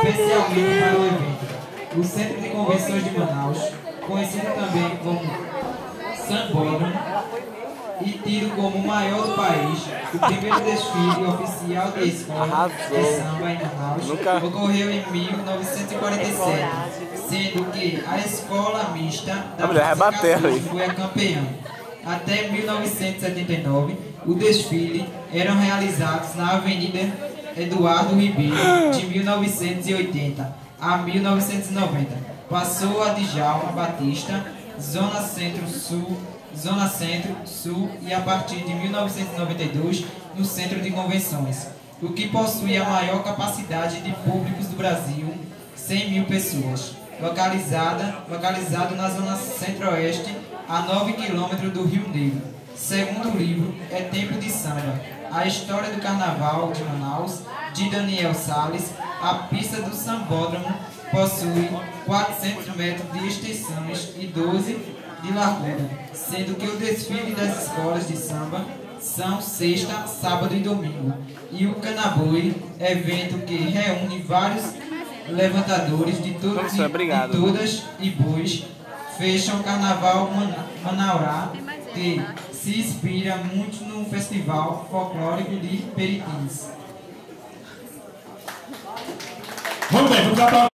especialmente para o evento. O Centro de Convenções de Manaus, conhecido também como Sambódromo e tido como o maior do país, o primeiro desfile oficial de escola de samba em Manaus ocorreu em 1947, sendo que a escola mista da classificação foi a campeã. Até 1979, o desfile eram realizados na Avenida Eduardo Ribeiro, de 1980 a 1990. Passou a Djalma Batista, Zona Centro-Sul e a partir de 1992 no Centro de Convenções, o que possui a maior capacidade de públicos do Brasil, 100 mil pessoas, localizado na Zona Centro-Oeste, a 9 km do Rio Negro. Segundo o livro É Tempo de Samba, a história do Carnaval de Manaus, de Daniel Salles, a pista do Sambódromo possui 400 metros de extensões e 12 de largura, sendo que o desfile das escolas de samba são sexta, sábado e domingo, e o Canaboi, evento que reúne vários levantadores de todas e bois, fecham o Carnaval Manaurá, que se inspira muito no Festival Folclórico de Peritins. Vamos bem, vamos aplaudir.